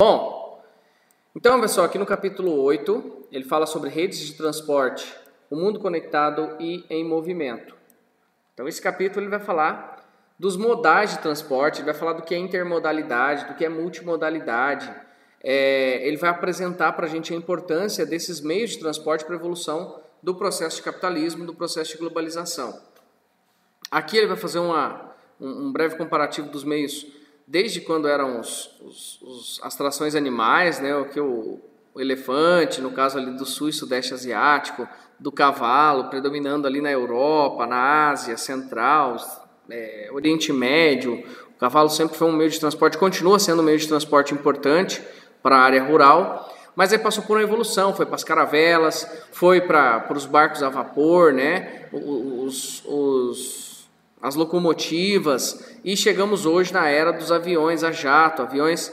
Bom, então pessoal, aqui no capítulo 8, ele fala sobre redes de transporte, o mundo conectado e em movimento. Então esse capítulo ele vai falar dos modais de transporte, ele vai falar do que é intermodalidade, do que é multimodalidade. Ele vai apresentar para a gente a importância desses meios de transporte para a evolução do processo de capitalismo, do processo de globalização. Aqui ele vai fazer um breve comparativo dos meios, desde quando eram as trações animais, né, o elefante, no caso ali do sul e sudeste asiático, do cavalo, predominando ali na Europa, na Ásia Central, Oriente Médio. O cavalo sempre foi um meio de transporte, continua sendo um meio de transporte importante para a área rural, mas aí passou por uma evolução, foi para as caravelas, foi para os barcos a vapor, né, as locomotivas, e chegamos hoje na era dos aviões a jato, aviões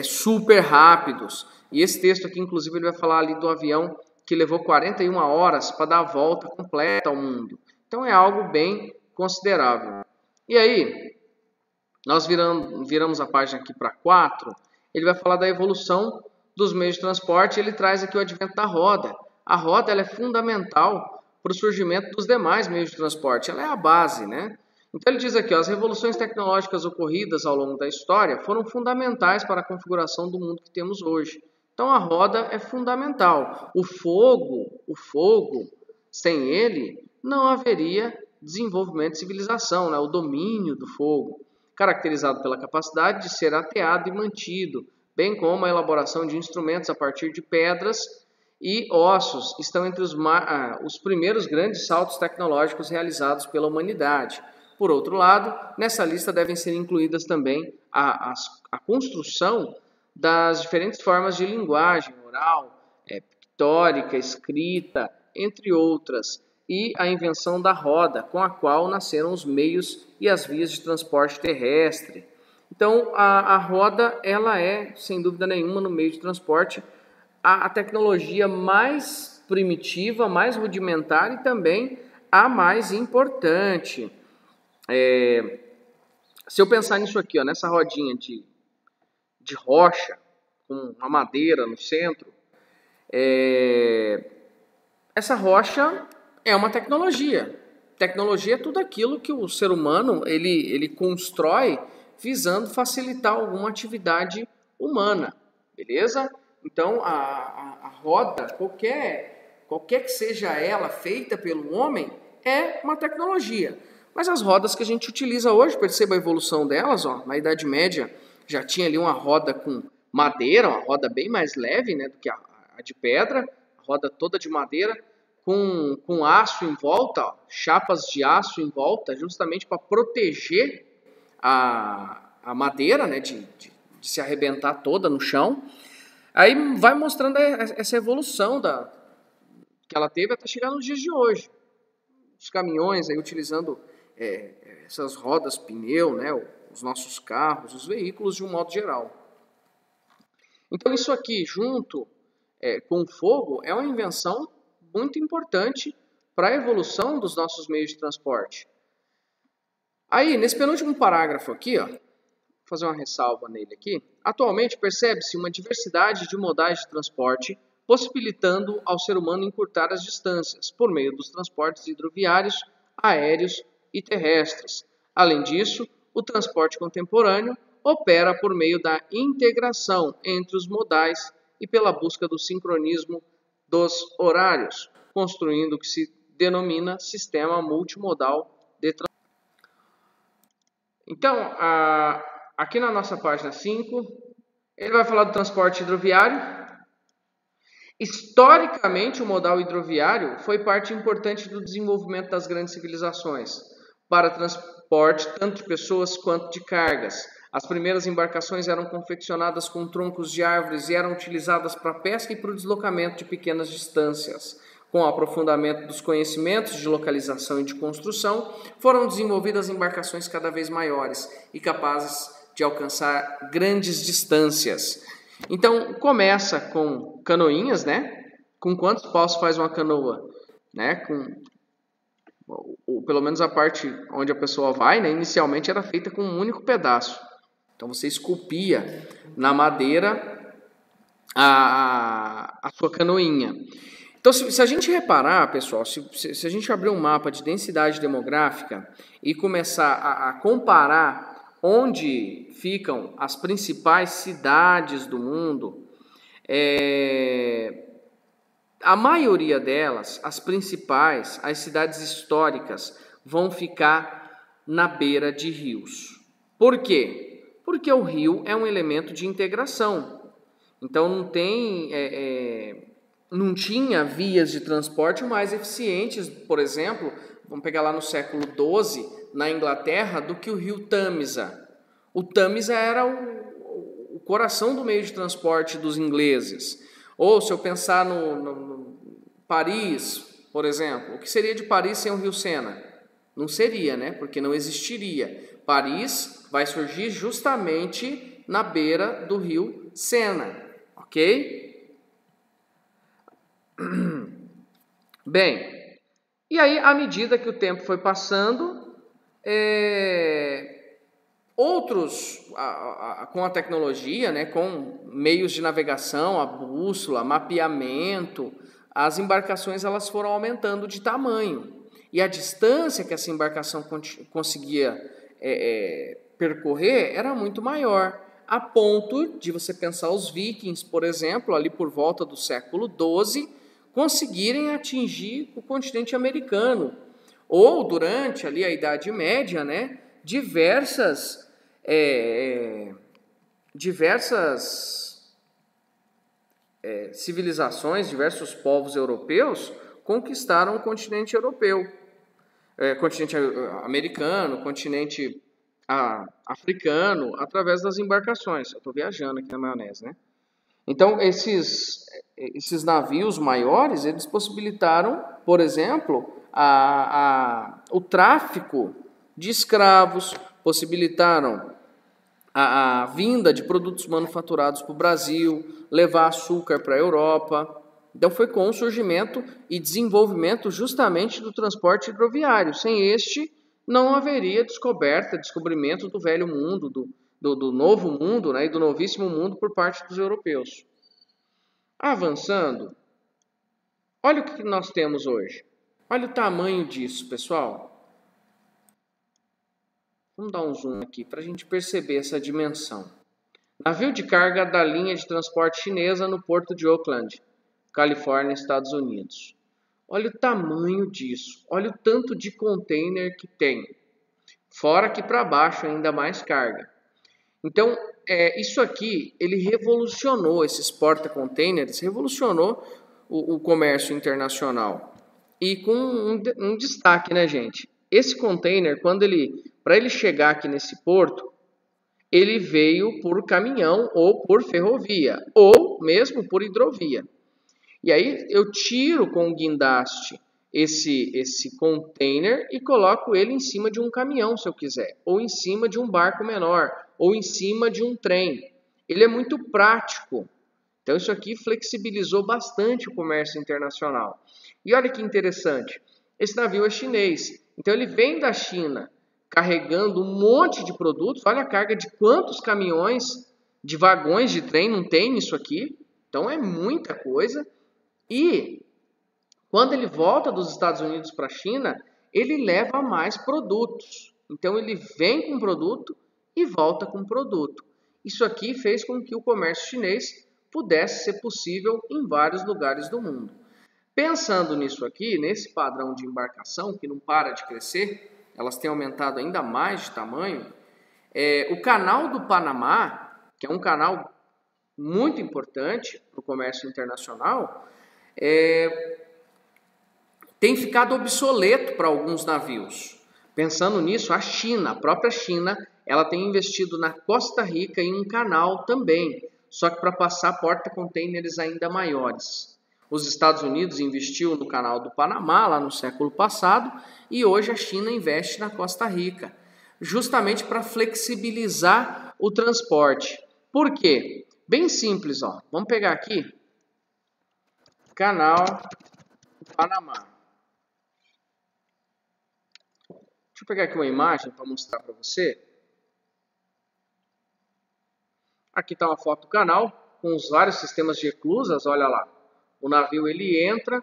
super rápidos. E esse texto aqui, inclusive, ele vai falar ali do avião que levou 41 horas para dar a volta completa ao mundo. Então é algo bem considerável. E aí, nós viramos a página aqui para 4, ele vai falar da evolução dos meios de transporte, ele traz aqui o advento da roda. A roda ela é fundamental para o surgimento dos demais meios de transporte, ela é a base, né? Então ele diz aqui, as revoluções tecnológicas ocorridas ao longo da história foram fundamentais para a configuração do mundo que temos hoje. Então a roda é fundamental. O fogo, sem ele, não haveria desenvolvimento de civilização, né? O domínio do fogo, caracterizado pela capacidade de ser ateado e mantido, bem como a elaboração de instrumentos a partir de pedras e ossos, estão entre os primeiros grandes saltos tecnológicos realizados pela humanidade. Por outro lado, nessa lista devem ser incluídas também a construção das diferentes formas de linguagem oral, pictórica, escrita, entre outras, e a invenção da roda, com a qual nasceram os meios e as vias de transporte terrestre. Então, a roda ela é, sem dúvida nenhuma, no meio de transporte, a tecnologia mais primitiva, mais rudimentar e também a mais importante. Se eu pensar nisso aqui, ó, nessa rodinha de rocha, com uma madeira no centro, essa rocha é uma tecnologia. Tecnologia é tudo aquilo que o ser humano ele constrói visando facilitar alguma atividade humana, beleza? Então, a roda, qualquer que seja ela, feita pelo homem, é uma tecnologia. Mas as rodas que a gente utiliza hoje, perceba a evolução delas, ó, na Idade Média já tinha ali uma roda com madeira, uma roda bem mais leve, né, do que a de pedra, a roda toda de madeira, com aço em volta, ó, chapas de aço em volta, justamente para proteger a madeira, né, de se arrebentar toda no chão. Aí vai mostrando essa evolução que ela teve até chegar nos dias de hoje. Os caminhões aí utilizando essas rodas, pneu, né, os nossos carros, os veículos de um modo geral. Então isso aqui, junto com o fogo, é uma invenção muito importante para a evolução dos nossos meios de transporte. Aí, nesse penúltimo parágrafo aqui, ó, vou fazer uma ressalva nele aqui. Atualmente percebe-se uma diversidade de modais de transporte, possibilitando ao ser humano encurtar as distâncias por meio dos transportes hidroviários, aéreos e terrestres. Além disso, o transporte contemporâneo opera por meio da integração entre os modais e pela busca do sincronismo dos horários, construindo o que se denomina sistema multimodal de transporte. Então, aqui na nossa página 5, ele vai falar do transporte hidroviário. Historicamente, o modal hidroviário foi parte importante do desenvolvimento das grandes civilizações, para transporte tanto de pessoas quanto de cargas. As primeiras embarcações eram confeccionadas com troncos de árvores e eram utilizadas para a pesca e para o deslocamento de pequenas distâncias. Com o aprofundamento dos conhecimentos de localização e de construção, foram desenvolvidas embarcações cada vez maiores e capazes de alcançar grandes distâncias. Então, começa com canoinhas, né? Com quantos paus faz uma canoa? Né? Pelo menos a parte onde a pessoa vai, né? Inicialmente era feita com um único pedaço. Então, você esculpia na madeira a sua canoinha. Então, se a gente reparar, pessoal, se a gente abrir um mapa de densidade demográfica e começar a comparar onde ficam as principais cidades do mundo, a maioria delas, as principais, as cidades históricas, vão ficar na beira de rios. Por quê? Porque o rio é um elemento de integração. Então não tinha vias de transporte mais eficientes, por exemplo, vamos pegar lá no século XII, na Inglaterra, do que o rio Tâmisa. O Tâmisa era o coração do meio de transporte dos ingleses. Ou se eu pensar no Paris, por exemplo, o que seria de Paris sem o rio Sena? Não seria, né? Porque não existiria. Paris vai surgir justamente na beira do rio Sena, ok? Bem, e aí, à medida que o tempo foi passando, com a tecnologia, né, com meios de navegação, a bússola, mapeamento, as embarcações elas foram aumentando de tamanho. E a distância que essa embarcação conseguia percorrer era muito maior, a ponto de você pensar os vikings, por exemplo, ali por volta do século XII, conseguirem atingir o continente americano. Ou durante ali a Idade Média, né, diversas civilizações, diversos povos europeus conquistaram o continente europeu, continente americano, continente africano, através das embarcações. Eu estou viajando aqui na maionese, né? Então, esses navios maiores, eles possibilitaram, por exemplo, o tráfico de escravos, possibilitaram a vinda de produtos manufaturados para o Brasil, levar açúcar para a Europa. Então, foi com o surgimento e desenvolvimento justamente do transporte hidroviário. Sem este, não haveria descobrimento do velho mundo, do novo mundo, né, e do novíssimo mundo por parte dos europeus. Avançando, olha o que nós temos hoje. Olha o tamanho disso, pessoal. Vamos dar um zoom aqui para a gente perceber essa dimensão. Navio de carga da linha de transporte chinesa no porto de Oakland, Califórnia, Estados Unidos. Olha o tamanho disso. Olha o tanto de container que tem. Fora aqui para baixo ainda mais carga. Então, isso aqui, ele revolucionou, esses porta-containers, revolucionou o comércio internacional. E com um destaque, né, gente? Esse container, para ele chegar aqui nesse porto, ele veio por caminhão ou por ferrovia, ou mesmo por hidrovia. E aí eu tiro com o guindaste esse container e coloco ele em cima de um caminhão, se eu quiser, ou em cima de um barco menor, ou em cima de um trem. Ele é muito prático. Então isso aqui flexibilizou bastante o comércio internacional. E olha que interessante, esse navio é chinês, então ele vem da China carregando um monte de produtos. Olha a carga de quantos caminhões, de vagões de trem não tem nisso aqui. Então é muita coisa. E quando ele volta dos Estados Unidos para a China, ele leva mais produtos. Então ele vem com produto e volta com produto. Isso aqui fez com que o comércio chinês pudesse ser possível em vários lugares do mundo. Pensando nisso aqui, nesse padrão de embarcação que não para de crescer, elas têm aumentado ainda mais de tamanho, o canal do Panamá, que é um canal muito importante para o comércio internacional, tem ficado obsoleto para alguns navios. Pensando nisso, a própria China, ela tem investido na Costa Rica em um canal também, só que para passar porta-containers ainda maiores. Os Estados Unidos investiu no canal do Panamá lá no século passado e hoje a China investe na Costa Rica, justamente para flexibilizar o transporte. Por quê? Bem simples, ó. Vamos pegar aqui canal do Panamá. Deixa eu pegar aqui uma imagem para mostrar para você. Aqui está uma foto do canal. com os vários sistemas de eclusas, olha lá. O navio ele entra,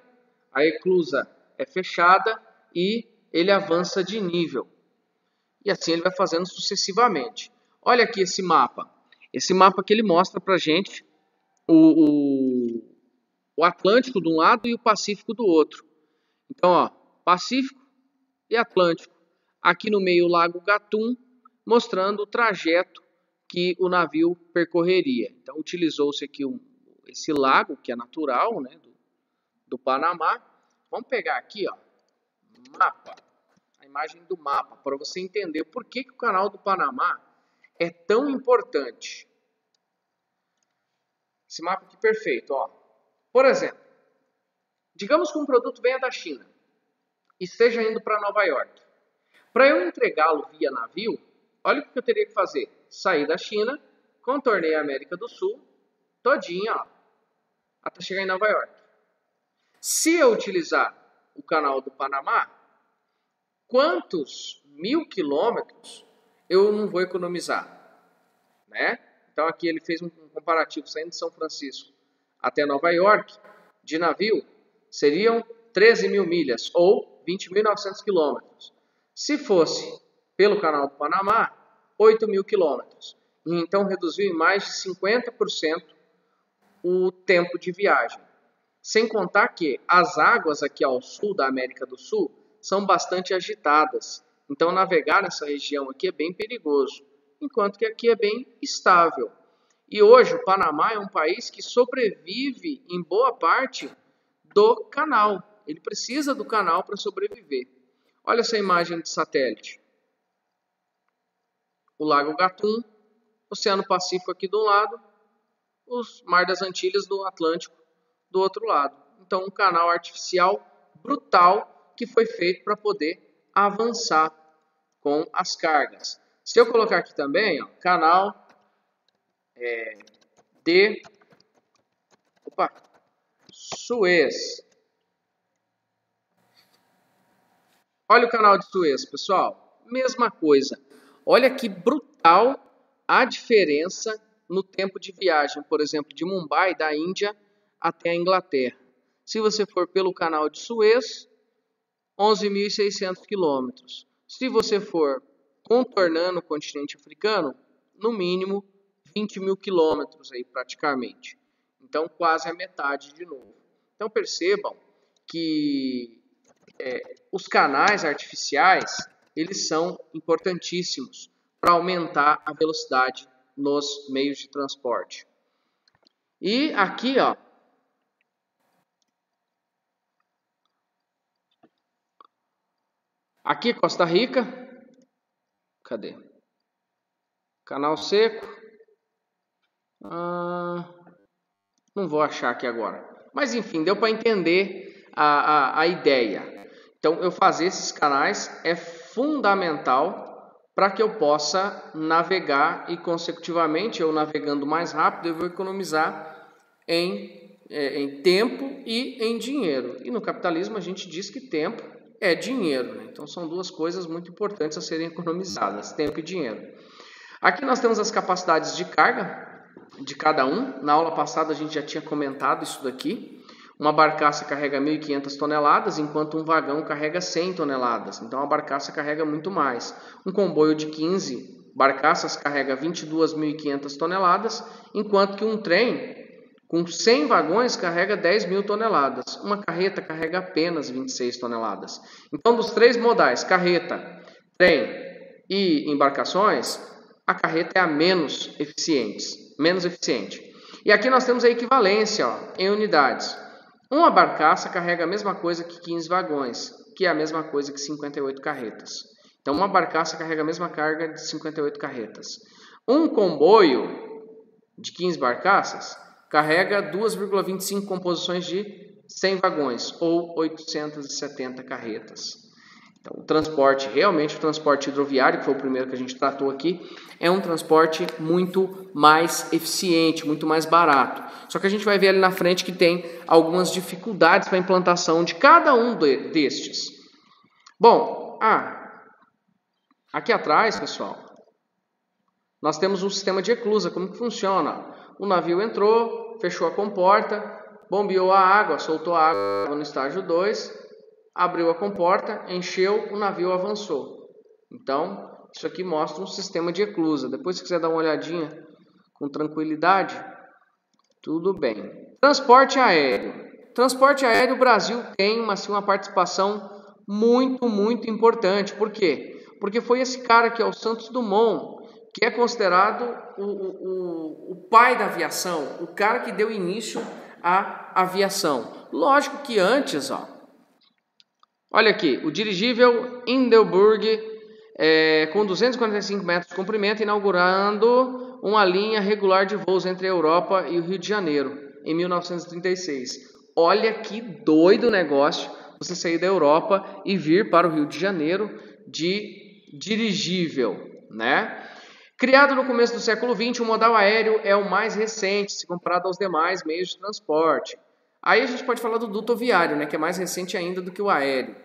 a eclusa é fechada e ele avança de nível. E assim ele vai fazendo sucessivamente. Olha aqui esse mapa. Esse mapa que ele mostra pra gente o Atlântico de um lado e o Pacífico do outro. Então, ó, Pacífico e Atlântico. Aqui no meio o Lago Gatun, mostrando o trajeto que o navio percorreria. Então, utilizou-se aqui esse lago, que é natural, né, do Panamá. Vamos pegar aqui, ó, mapa, a imagem do mapa, para você entender por que o Canal do Panamá é tão importante. Esse mapa aqui perfeito, ó. Por exemplo, digamos que um produto venha da China e esteja indo para Nova York. Para eu entregá-lo via navio, olha o que eu teria que fazer. Sair da China, contornei a América do Sul, todinha, ó, até chegar em Nova York. Se eu utilizar o Canal do Panamá, quantos 1000 quilômetros eu não vou economizar, né? Então aqui ele fez um comparativo saindo de São Francisco até Nova York, de navio, seriam 13.000 milhas ou 20.900 quilômetros. Se fosse pelo Canal do Panamá, 8.000 quilômetros. Então reduziu em mais de 50% o tempo de viagem. Sem contar que as águas aqui ao sul da América do Sul são bastante agitadas. Então navegar nessa região aqui é bem perigoso, enquanto que aqui é bem estável. E hoje o Panamá é um país que sobrevive em boa parte do canal. Ele precisa do canal para sobreviver. Olha essa imagem de satélite. O Lago Gatun, Oceano Pacífico aqui de um lado, o Mar das Antilhas do Atlântico do outro lado. Então, um canal artificial brutal que foi feito para poder avançar com as cargas. Se eu colocar aqui também, ó, canal de Suez. Olha o canal de Suez, pessoal. Mesma coisa. Olha que brutal a diferença no tempo de viagem, por exemplo, de Mumbai, da Índia, até a Inglaterra. Se você for pelo canal de Suez, 11.600 quilômetros. Se você for contornando o continente africano, no mínimo 20.000 quilômetros aí praticamente. Então quase a metade de novo. Então percebam que os canais artificiais, eles são importantíssimos para aumentar a velocidade nos meios de transporte. E aqui, ó, aqui Costa Rica, cadê? Canal seco, não vou achar aqui agora, mas enfim, deu para entender a ideia. Então, eu fazer esses canais é fundamental para que eu possa navegar e, consecutivamente, eu navegando mais rápido, eu vou economizar em tempo e em dinheiro. E no capitalismo a gente diz que tempo é dinheiro, né? Então, são duas coisas muito importantes a serem economizadas, tempo e dinheiro. Aqui nós temos as capacidades de carga de cada um. Na aula passada a gente já tinha comentado isso daqui. Uma barcaça carrega 1.500 toneladas, enquanto um vagão carrega 100 toneladas. Então, a barcaça carrega muito mais. Um comboio de 15 barcaças carrega 22.500 toneladas, enquanto que um trem com 100 vagões carrega 10.000 toneladas. Uma carreta carrega apenas 26 toneladas. Então, dos três modais, carreta, trem e embarcações, a carreta é a menos eficiente. E aqui nós temos a equivalência, ó, em unidades. Uma barcaça carrega a mesma coisa que 15 vagões, que é a mesma coisa que 58 carretas. Então, uma barcaça carrega a mesma carga de 58 carretas. Um comboio de 15 barcaças carrega 2,25 composições de 100 vagões, ou 870 carretas. Então, o transporte hidroviário, que foi o primeiro que a gente tratou aqui, é um transporte muito mais eficiente, muito mais barato. Só que a gente vai ver ali na frente que tem algumas dificuldades para a implantação de cada um destes. Bom, aqui atrás, pessoal, nós temos um sistema de eclusa. Como que funciona? o navio entrou, fechou a comporta, bombeou a água, soltou a água no estágio 2, abriu a comporta, encheu, o navio avançou. Então, isso aqui mostra um sistema de eclusa. Depois, se quiser dar uma olhadinha com tranquilidade, tudo bem. Transporte aéreo. Transporte aéreo, o Brasil tem uma participação muito importante. Por quê? Porque foi esse cara que é o Santos Dumont, que é considerado o pai da aviação, o cara que deu início à aviação. Lógico que antes, olha aqui, o dirigível Hindenburg, com 245 metros de comprimento, inaugurando uma linha regular de voos entre a Europa e o Rio de Janeiro, em 1936. Olha que doido negócio você sair da Europa e vir para o Rio de Janeiro de dirigível, né? Criado no começo do século XX, o modal aéreo é o mais recente, se comparado aos demais meios de transporte. Aí a gente pode falar do duto viário, né, que é mais recente ainda do que o aéreo.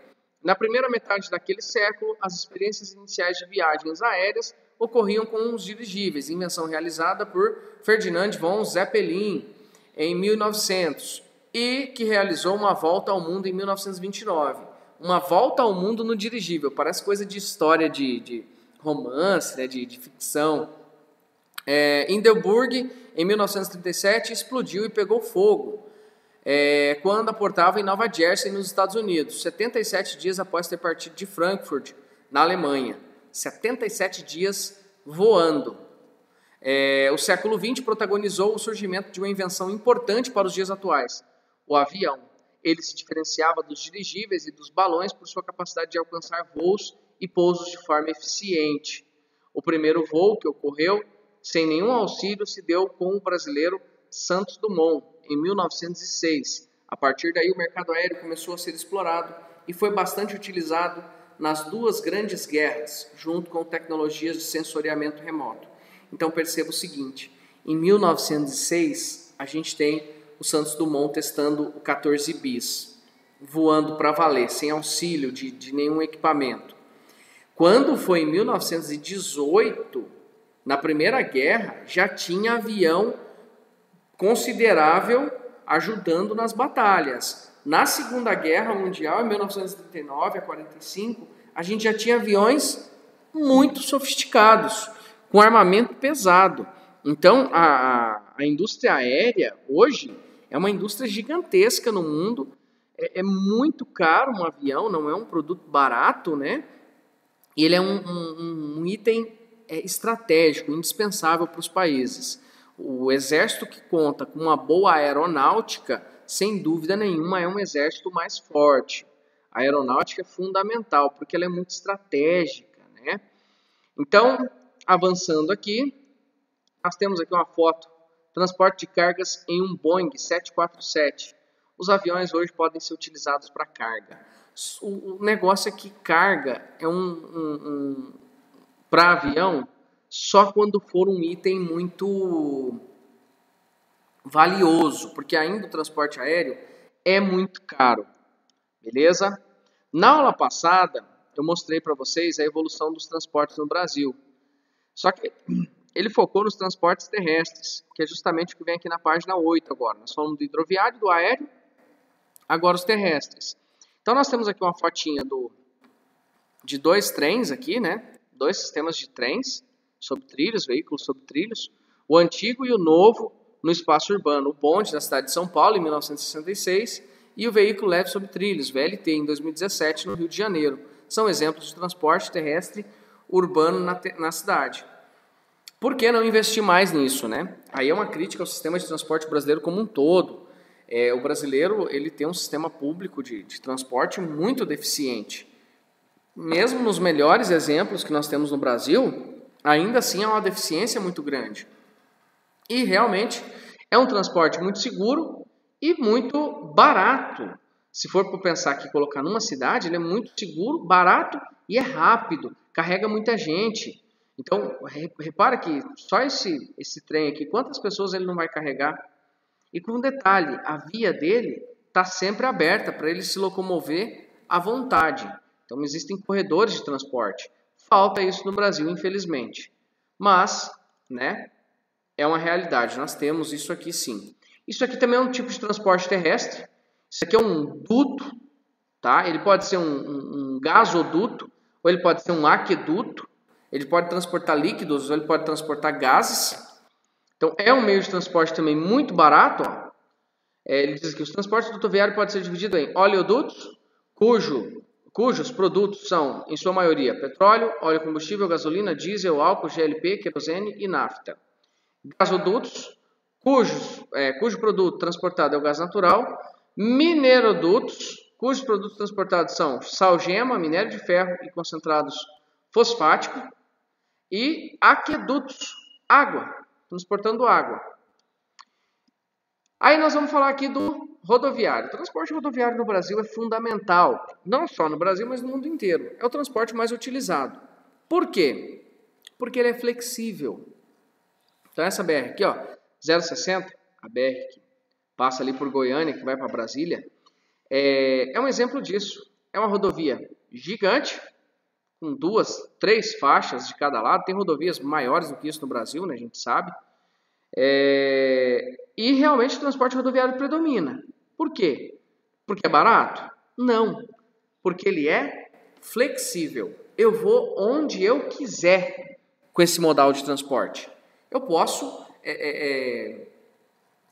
Na primeira metade daquele século, as experiências iniciais de viagens aéreas ocorriam com os dirigíveis, invenção realizada por Ferdinand von Zeppelin em 1900 e que realizou uma volta ao mundo em 1929. Uma volta ao mundo no dirigível, parece coisa de história de romance, né, de ficção. Hindenburg, em 1937, explodiu e pegou fogo quando aportava em Nova Jersey, nos Estados Unidos, 77 dias após ter partido de Frankfurt, na Alemanha. 77 dias voando. O século XX protagonizou o surgimento de uma invenção importante para os dias atuais, o avião. Ele se diferenciava dos dirigíveis e dos balões por sua capacidade de alcançar voos e pousos de forma eficiente. O primeiro voo que ocorreu sem nenhum auxílio se deu com o brasileiro Santos Dumont, em 1906. A partir daí, o mercado aéreo começou a ser explorado e foi bastante utilizado nas duas grandes guerras, junto com tecnologias de sensoriamento remoto. Então, perceba o seguinte, em 1906, a gente tem o Santos Dumont testando o 14 bis, voando para valer, sem auxílio de nenhum equipamento. Quando foi em 1918, na Primeira Guerra, já tinha avião considerável ajudando nas batalhas. Na Segunda Guerra Mundial, em 1939 a 45, a gente já tinha aviões muito sofisticados, com armamento pesado. Então, a indústria aérea, hoje, é uma indústria gigantesca no mundo. É muito caro um avião, não é um produto barato, né? E ele é um item estratégico, indispensável para os países. O exército que conta com uma boa aeronáutica, sem dúvida nenhuma, é um exército mais forte. A aeronáutica é fundamental, porque ela é muito estratégica, né? Então, avançando aqui, nós temos aqui uma foto, transporte de cargas em um Boeing 747. Os aviões hoje podem ser utilizados para carga. O negócio é que carga é para avião só quando for um item muito valioso, porque ainda o transporte aéreo é muito caro, beleza? Na aula passada, eu mostrei para vocês a evolução dos transportes no Brasil, só que ele focou nos transportes terrestres, que é justamente o que vem aqui na página 8 agora. Nós falamos do hidroviário, do aéreo, agora os terrestres. Então nós temos aqui uma fotinha de dois trens aqui, né? Dois sistemas de trens sobre trilhos, veículos sobre trilhos, o antigo e o novo no espaço urbano, o bonde da cidade de São Paulo em 1966 e o veículo leve sobre trilhos, VLT, em 2017 no Rio de Janeiro. São exemplos de transporte terrestre urbano na cidade. Por que não investir mais nisso, né? Aí é uma crítica ao sistema de transporte brasileiro como um todo. O brasileiro ele tem um sistema público de transporte muito deficiente. Mesmo nos melhores exemplos que nós temos no Brasil, ainda assim há uma deficiência muito grande. E realmente é um transporte muito seguro e muito barato. Se for para pensar que colocar numa cidade, ele é muito seguro, barato e é rápido, carrega muita gente. Então, repara que só esse trem aqui, quantas pessoas ele não vai carregar? E com um detalhe, a via dele está sempre aberta para ele se locomover à vontade. Então, existem corredores de transporte. Falta isso no Brasil, infelizmente. Mas, né, É uma realidade, nós temos isso aqui sim. Isso aqui também é um tipo de transporte terrestre. Isso aqui é um duto, tá? Ele pode ser um gasoduto, ou ele pode ser um aqueduto. Ele pode transportar líquidos, ou ele pode transportar gases. Então, é um meio de transporte também muito barato. Ó. Ele diz que os transportes rodoviários podem ser divididos em oleodutos, cujos produtos são, em sua maioria, petróleo, óleo combustível, gasolina, diesel, álcool, GLP, querosene e nafta. Gasodutos, cujo produto transportado é o gás natural. Minerodutos, cujos produtos transportados são salgema, minério de ferro e concentrados fosfáticos. E aquedutos, água, transportando água. Aí nós vamos falar aqui do rodoviário. O transporte rodoviário no Brasil é fundamental, não só no Brasil, mas no mundo inteiro. É o transporte mais utilizado. Por quê? Porque ele é flexível. Então essa BR aqui, ó, 060, a BR que passa ali por Goiânia, que vai para Brasília, é um exemplo disso. É uma rodovia gigante, com 2, 3 faixas de cada lado. Tem rodovias maiores do que isso no Brasil, né, a gente sabe. E realmente o transporte rodoviário predomina. Por quê? Porque é barato? Não. Porque ele é flexível. Eu vou onde eu quiser com esse modal de transporte. Eu posso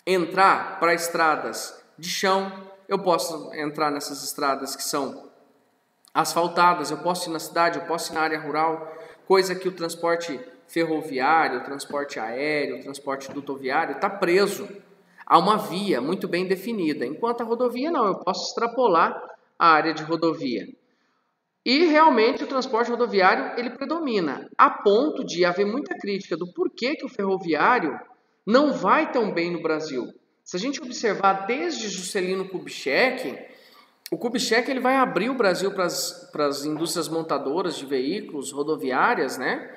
entrar para estradas de chão, eu posso entrar nessas estradas que são asfaltadas, eu posso ir na cidade, eu posso ir na área rural, coisa que o transporte ferroviário, o transporte aéreo, o transporte dutoviário está preso a uma via muito bem definida, enquanto a rodovia não, eu posso extrapolar a área de rodovia. E realmente o transporte rodoviário ele predomina, a ponto de haver muita crítica do porquê que o ferroviário não vai tão bem no Brasil. Se a gente observar desde Juscelino Kubitschek, o Kubitschek ele vai abrir o Brasil para as indústrias montadoras de veículos, rodoviárias, né?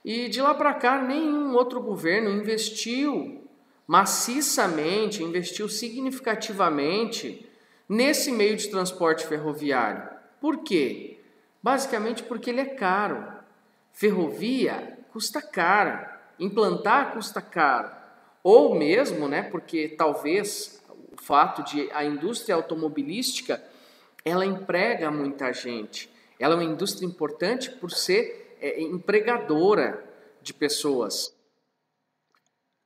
E de lá para cá nenhum outro governo investiu maciçamente, investiu significativamente nesse meio de transporte ferroviário. Por quê? Basicamente porque ele é caro. Ferrovia custa caro, implantar custa caro. Ou mesmo, né, porque talvez o fato de a indústria automobilística ela emprega muita gente. Ela é uma indústria importante por ser empregadora de pessoas.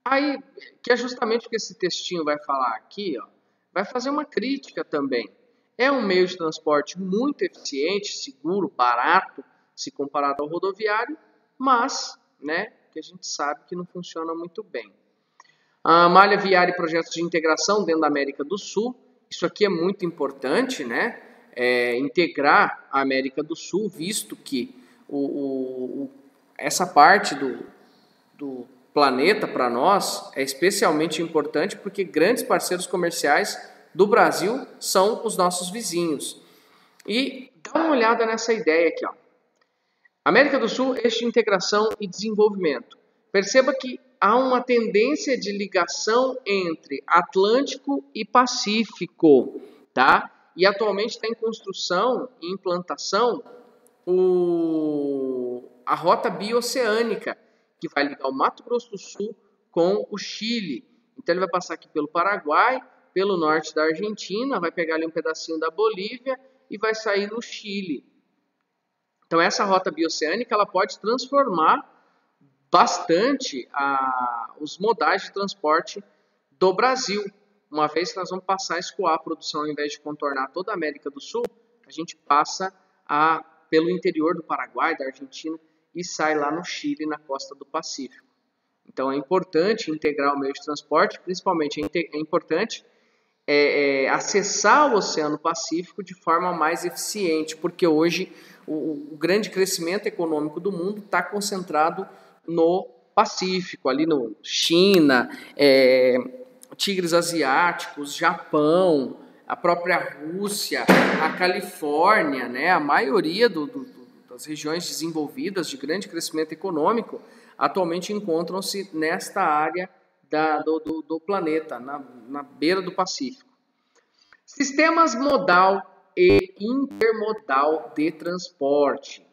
Aí, que é justamente o que esse textinho vai falar aqui, ó, vai fazer uma crítica também. É um meio de transporte muito eficiente, seguro, barato, se comparado ao rodoviário, mas, né, que a gente sabe que não funciona muito bem. A malha viária e projetos de integração dentro da América do Sul, isso aqui é muito importante, né? Integrar a América do Sul, visto que essa parte do planeta para nós é especialmente importante porque grandes parceiros comerciais do Brasil são os nossos vizinhos. E dá uma olhada nessa ideia aqui, ó. América do Sul, eixo de integração e desenvolvimento. Perceba que há uma tendência de ligação entre Atlântico e Pacífico, tá? E atualmente está em construção e implantação a rota bioceânica, que vai ligar o Mato Grosso do Sul com o Chile. Então ele vai passar aqui pelo Paraguai, pelo norte da Argentina, vai pegar ali um pedacinho da Bolívia e vai sair no Chile. Então essa rota bioceânica ela pode transformar bastante os modais de transporte do Brasil. Uma vez que nós vamos passar a escoar a produção, ao invés de contornar toda a América do Sul, a gente passa pelo interior do Paraguai, da Argentina, e sai lá no Chile, na costa do Pacífico. Então é importante integrar o meio de transporte, principalmente é importante acessar o Oceano Pacífico de forma mais eficiente, porque hoje o grande crescimento econômico do mundo está concentrado no Pacífico, ali no China, tigres asiáticos, Japão, a própria Rússia, a Califórnia, né? A maioria das regiões desenvolvidas de grande crescimento econômico atualmente encontram-se nesta área do planeta, na beira do Pacífico. Sistemas modal e intermodal de transporte.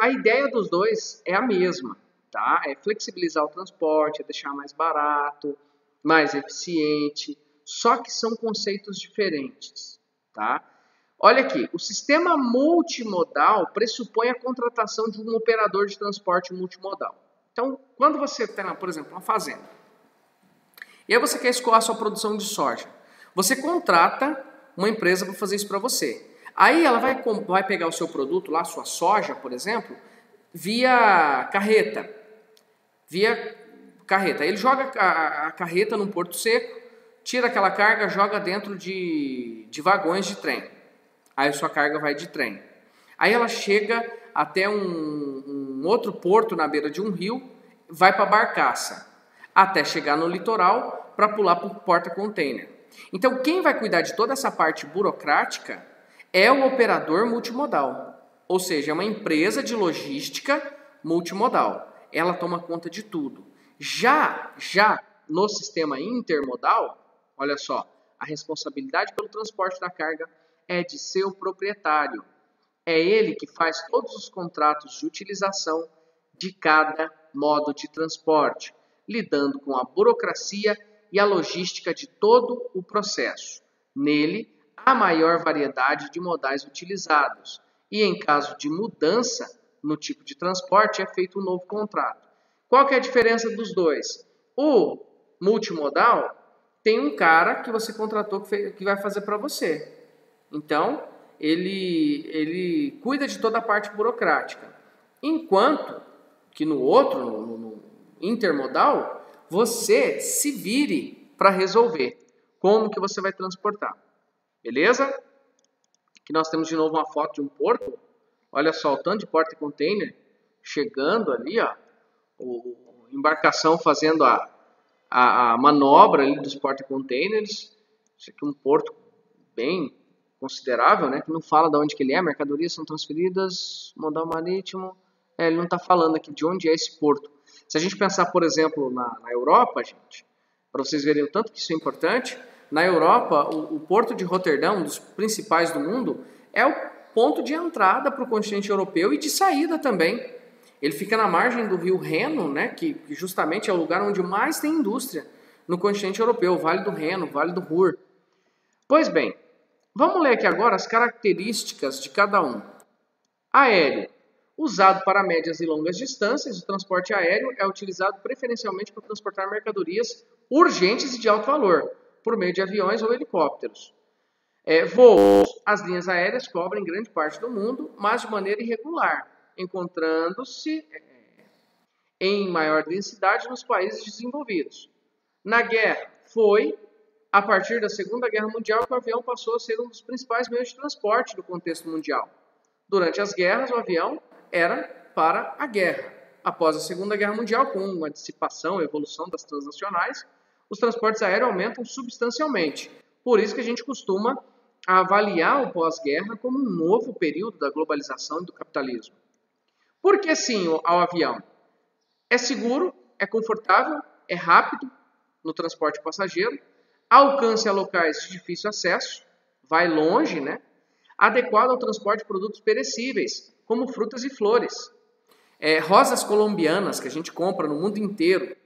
A ideia dos dois é a mesma, tá? É flexibilizar o transporte, é deixar mais barato, mais eficiente, só que são conceitos diferentes, tá? Olha aqui, o sistema multimodal pressupõe a contratação de um operador de transporte multimodal. Então, quando você tem, por exemplo, uma fazenda, e aí você quer escoar a sua produção de soja, você contrata uma empresa para fazer isso para você. Aí ela vai pegar o seu produto lá, sua soja, por exemplo, via carreta. Aí ele joga a carreta num porto seco, tira aquela carga, joga dentro de vagões de trem. Aí a sua carga vai de trem. Aí ela chega até um outro porto na beira de um rio, vai para a barcaça, até chegar no litoral para pular por porta-container. Então, quem vai cuidar de toda essa parte burocrática é o operador multimodal, ou seja, é uma empresa de logística multimodal. Ela toma conta de tudo. Já no sistema intermodal, olha só, a responsabilidade pelo transporte da carga é de seu proprietário. É ele que faz todos os contratos de utilização de cada modo de transporte, lidando com a burocracia e a logística de todo o processo. Nele, há maior variedade de modais utilizados e, em caso de mudança no tipo de transporte, é feito um novo contrato. Qual que é a diferença dos dois? O multimodal tem um cara que você contratou que vai fazer para você. Então, ele cuida de toda a parte burocrática. Enquanto que no outro, no intermodal, você se vire para resolver como que você vai transportar. Beleza? Aqui nós temos de novo uma foto de um porto. Olha só o tanto de porta-container chegando ali, ó. A embarcação fazendo a manobra ali dos porta-containers. Isso aqui é um porto bem considerável, né? Que não fala de onde que ele é. Mercadorias são transferidas, modal marítimo. Ele não está falando aqui de onde é esse porto. Se a gente pensar, por exemplo, na Europa, gente, para vocês verem o tanto que isso é importante, na Europa, o porto de Roterdão, um dos principais do mundo, é o ponto de entrada para o continente europeu e de saída também. Ele fica na margem do rio Reno, né, que justamente é o lugar onde mais tem indústria no continente europeu, o Vale do Reno, o Vale do Ruhr. Pois bem, vamos ler aqui agora as características de cada um. Aéreo. Usado para médias e longas distâncias, o transporte aéreo é utilizado preferencialmente para transportar mercadorias urgentes e de alto valor, por meio de aviões ou helicópteros. Voos. As linhas aéreas cobrem grande parte do mundo, mas de maneira irregular, encontrando-se em maior densidade nos países desenvolvidos. Na guerra, foi a partir da Segunda Guerra Mundial que o avião passou a ser um dos principais meios de transporte do contexto mundial. Durante as guerras, o avião era para a guerra. Após a Segunda Guerra Mundial, com a dissipação e evolução das transnacionais, os transportes aéreos aumentam substancialmente. Por isso que a gente costuma avaliar o pós-guerra como um novo período da globalização e do capitalismo. Por que sim ao avião? É seguro, é confortável, é rápido no transporte passageiro, alcance a locais de difícil acesso, vai longe, né? Adequado ao transporte de produtos perecíveis, como frutas e flores. Rosas colombianas, que a gente compra no mundo inteiro,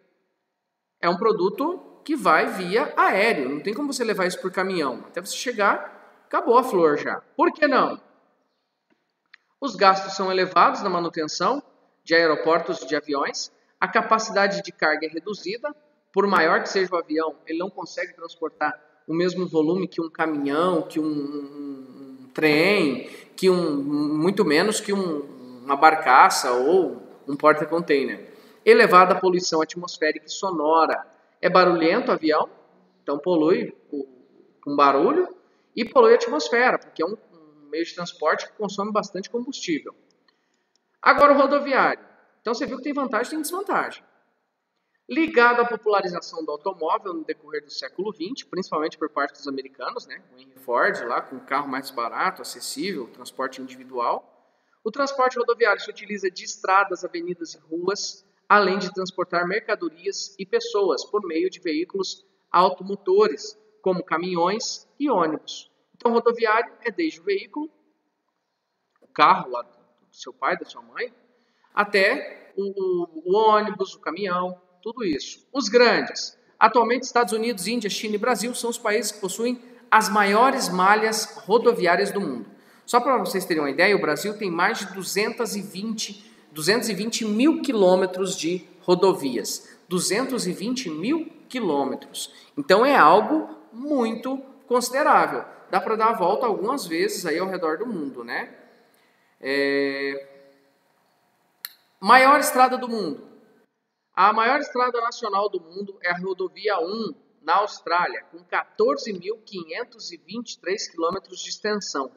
é um produto que vai via aéreo. Não tem como você levar isso por caminhão. Até você chegar, acabou a flor já. Por que não? Os gastos são elevados na manutenção de aeroportos e de aviões. A capacidade de carga é reduzida. Por maior que seja o avião, ele não consegue transportar o mesmo volume que um caminhão, que um trem, que muito menos que uma barcaça ou um porta-container. Elevada poluição atmosférica e sonora. É barulhento o avião, então polui com barulho e polui a atmosfera, porque é um meio de transporte que consome bastante combustível. Agora o rodoviário. Então você viu que tem vantagem e tem desvantagem. Ligado à popularização do automóvel no decorrer do século XX, principalmente por parte dos americanos, né? O Henry Ford lá com um carro mais barato, acessível, transporte individual. O transporte rodoviário se utiliza de estradas, avenidas e ruas, além de transportar mercadorias e pessoas por meio de veículos automotores, como caminhões e ônibus. Então, rodoviário é desde o veículo, o carro lá do seu pai, da sua mãe, até o ônibus, o caminhão, tudo isso. Os grandes. Atualmente, Estados Unidos, Índia, China e Brasil são os países que possuem as maiores malhas rodoviárias do mundo. Só para vocês terem uma ideia, o Brasil tem mais de 220 mil quilômetros de rodovias. 220 mil quilômetros. Então é algo muito considerável. Dá para dar a volta algumas vezes aí ao redor do mundo, né? Maior estrada do mundo. A maior estrada nacional do mundo é a Rodovia 1, na Austrália, com 14.523 quilômetros de extensão.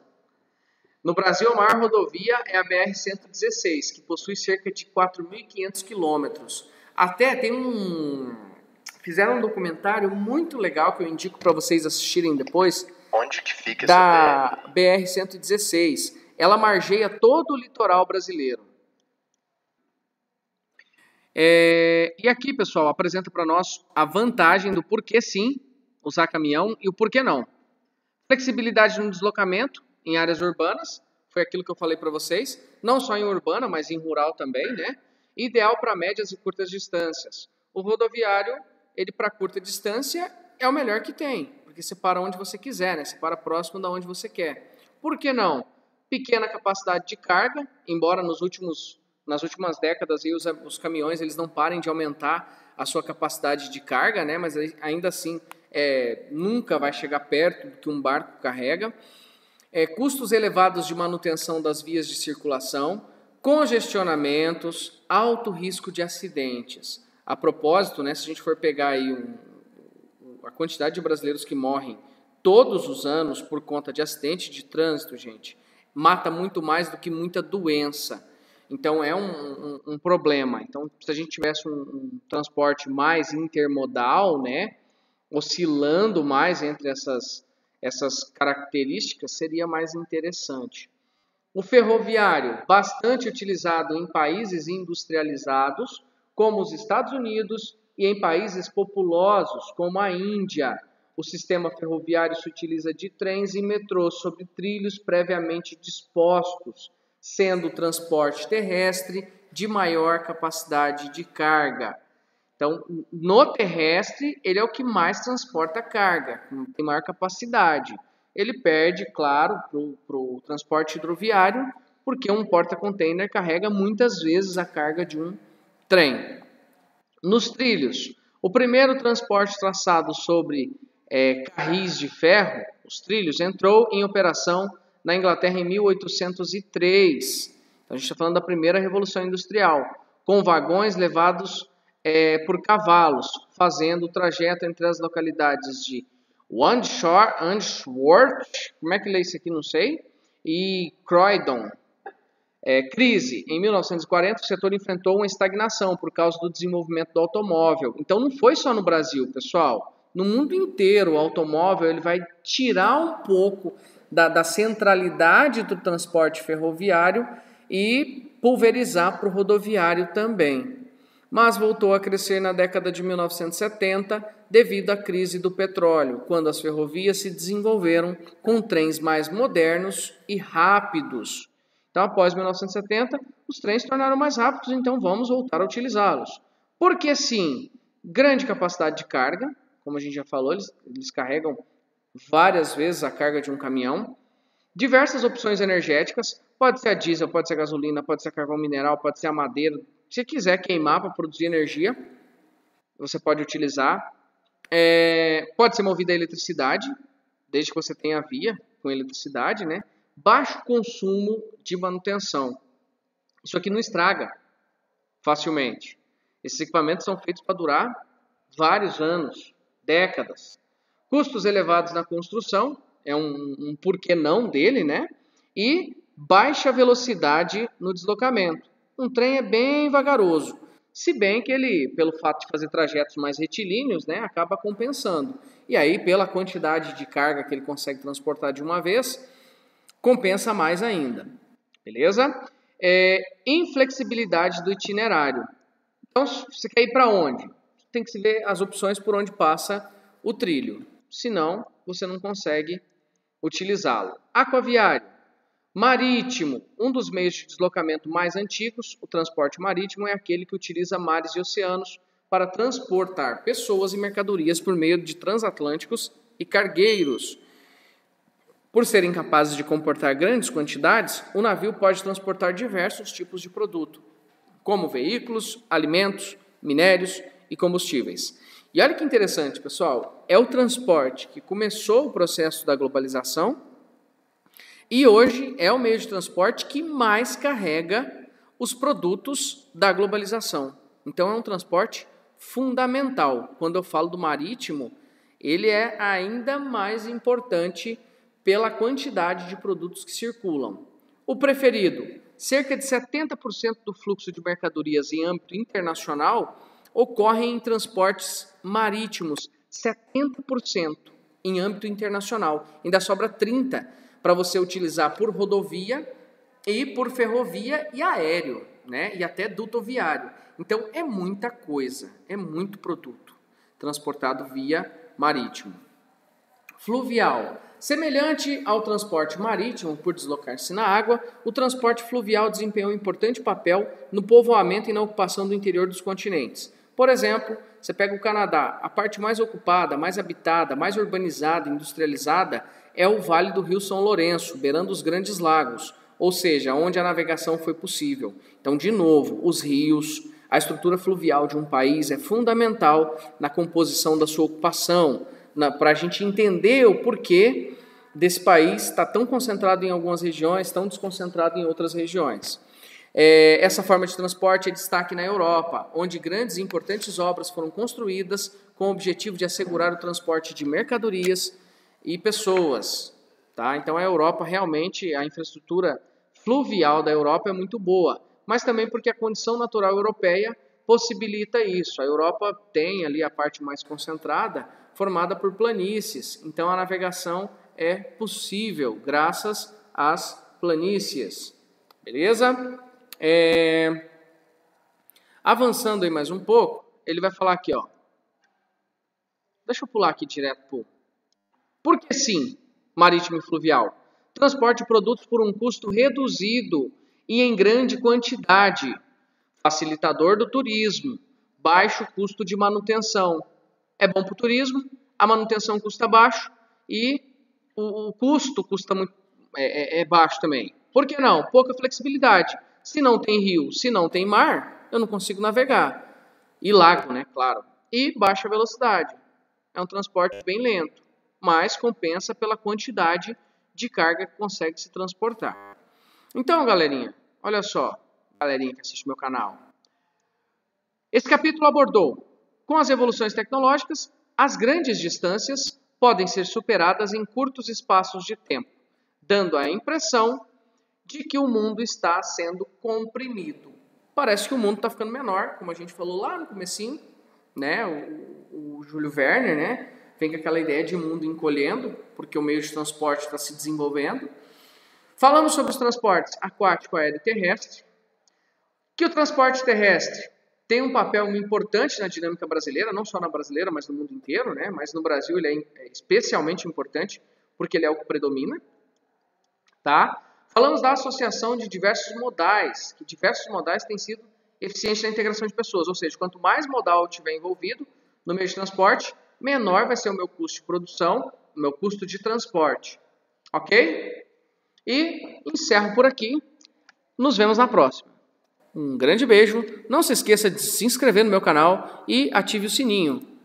No Brasil, a maior rodovia é a BR-116, que possui cerca de 4.500 quilômetros. Até fizeram um documentário muito legal que eu indico para vocês assistirem depois. Onde que fica da BR-116. Ela margeia todo o litoral brasileiro. E aqui, pessoal, apresenta para nós a vantagem do porquê sim usar caminhão e o porquê não. Flexibilidade no deslocamento em áreas urbanas, foi aquilo que eu falei para vocês, não só em urbana, mas em rural também, né? Ideal para médias e curtas distâncias. O rodoviário, ele para curta distância é o melhor que tem, porque você para onde você quiser, né? Você para próximo da onde você quer. Por que não? Pequena capacidade de carga, embora nas últimas décadas aí os caminhões eles não parem de aumentar a sua capacidade de carga, né? Mas ainda assim nunca vai chegar perto do que um barco carrega. Custos elevados de manutenção das vias de circulação, congestionamentos, alto risco de acidentes. A propósito, né, se a gente for pegar aí a quantidade de brasileiros que morrem todos os anos por conta de acidente de trânsito, gente, mata muito mais do que muita doença. Então é um problema. Então, se a gente tivesse um transporte mais intermodal, né, oscilando mais entre essas características, seria mais interessante. O ferroviário, bastante utilizado em países industrializados, como os Estados Unidos, e em países populosos, como a Índia. O sistema ferroviário se utiliza de trens e metrôs sobre trilhos previamente dispostos, sendo o transporte terrestre de maior capacidade de carga. Então, no terrestre, ele é o que mais transporta carga, tem maior capacidade. Ele perde, claro, para o transporte hidroviário, porque um porta-container carrega muitas vezes a carga de um trem. Nos trilhos, o primeiro transporte traçado sobre carris de ferro, os trilhos, entrou em operação na Inglaterra em 1803. Então, a gente está falando da primeira revolução industrial, com vagões levados por cavalos, fazendo o trajeto entre as localidades de Wandsworth, como é que lê isso aqui, não sei, e Croydon. Crise. Em 1940, o setor enfrentou uma estagnação por causa do desenvolvimento do automóvel. Então, não foi só no Brasil, pessoal. No mundo inteiro, o automóvel ele vai tirar um pouco da centralidade do transporte ferroviário e pulverizar para o rodoviário também. Mas voltou a crescer na década de 1970 devido à crise do petróleo, quando as ferrovias se desenvolveram com trens mais modernos e rápidos. Então, após 1970, os trens se tornaram mais rápidos, então vamos voltar a utilizá-los. Porque sim, grande capacidade de carga, como a gente já falou, eles carregam várias vezes a carga de um caminhão. Diversas opções energéticas, pode ser a diesel, pode ser a gasolina, pode ser a carvão mineral, pode ser a madeira. Se quiser queimar para produzir energia, você pode utilizar. Pode ser movida a eletricidade, desde que você tenha a via com eletricidade, né? Baixo consumo de manutenção. Isso aqui não estraga facilmente. Esses equipamentos são feitos para durar vários anos, décadas. Custos elevados na construção, é um porquê não dele, né? E baixa velocidade no deslocamento. Um trem é bem vagaroso, se bem que ele, pelo fato de fazer trajetos mais retilíneos, né, acaba compensando. E aí, pela quantidade de carga que ele consegue transportar de uma vez, compensa mais ainda. Beleza? Inflexibilidade do itinerário. Então, você quer ir para onde? Tem que se ver as opções por onde passa o trilho. Senão, você não consegue utilizá-lo. Aquaviário. Marítimo, um dos meios de deslocamento mais antigos, o transporte marítimo é aquele que utiliza mares e oceanos para transportar pessoas e mercadorias por meio de transatlânticos e cargueiros. Por serem capazes de comportar grandes quantidades, o navio pode transportar diversos tipos de produto, como veículos, alimentos, minérios e combustíveis. E olha que interessante, pessoal, é o transporte que começou o processo da globalização e hoje é o meio de transporte que mais carrega os produtos da globalização. Então é um transporte fundamental. Quando eu falo do marítimo, ele é ainda mais importante pela quantidade de produtos que circulam. O preferido, cerca de 70% do fluxo de mercadorias em âmbito internacional ocorrem em transportes marítimos, 70% em âmbito internacional. Ainda sobra 30% para você utilizar por rodovia e por ferrovia e aéreo, né? E até duto viário. Então é muita coisa, é muito produto transportado via marítimo. Fluvial. Semelhante ao transporte marítimo por deslocar-se na água, o transporte fluvial desempenha um importante papel no povoamento e na ocupação do interior dos continentes. Por exemplo, você pega o Canadá, a parte mais ocupada, mais habitada, mais urbanizada, industrializada é o Vale do Rio São Lourenço, beirando os grandes lagos, ou seja, onde a navegação foi possível. Então, de novo, os rios, a estrutura fluvial de um país é fundamental na composição da sua ocupação, para a gente entender o porquê desse país estar tão concentrado em algumas regiões, tão desconcentrado em outras regiões. Essa forma de transporte é destaque na Europa, onde grandes e importantes obras foram construídas com o objetivo de assegurar o transporte de mercadorias e pessoas. Tá? Então a Europa realmente, a infraestrutura fluvial da Europa é muito boa, mas também porque a condição natural europeia possibilita isso. A Europa tem ali a parte mais concentrada, formada por planícies, então a navegação é possível graças às planícies. Beleza? Avançando aí mais um pouco, ele vai falar aqui, ó. Deixa eu pular aqui direto. Por que sim, marítimo e fluvial? Transporte de produtos por um custo reduzido e em grande quantidade. Facilitador do turismo. Baixo custo de manutenção. É bom para o turismo, a manutenção custa baixo e o custo custa muito, é baixo também. Por que não? Pouca flexibilidade. Se não tem rio, se não tem mar, eu não consigo navegar. E lago, né? Claro. E baixa velocidade. É um transporte bem lento, mas compensa pela quantidade de carga que consegue se transportar. Então, galerinha, olha só, galerinha que assiste meu canal. Esse capítulo abordou, com as evoluções tecnológicas, as grandes distâncias podem ser superadas em curtos espaços de tempo, dando a impressão de que o mundo está sendo comprimido. Parece que o mundo está ficando menor, como a gente falou lá no comecinho, né? O Júlio Verne, né? Vem com aquela ideia de mundo encolhendo, porque o meio de transporte está se desenvolvendo. Falamos sobre os transportes aquático, aéreo e terrestre, que o transporte terrestre tem um papel importante na dinâmica brasileira, não só na brasileira, mas no mundo inteiro, né? Mas no Brasil ele é especialmente importante, porque ele é o que predomina. Tá? Falamos da associação de diversos modais, que diversos modais têm sido eficientes na integração de pessoas, ou seja, quanto mais modal eu tiver envolvido no meio de transporte, menor vai ser o meu custo de produção, o meu custo de transporte. Ok? E encerro por aqui. Nos vemos na próxima. Um grande beijo. Não se esqueça de se inscrever no meu canal e ative o sininho.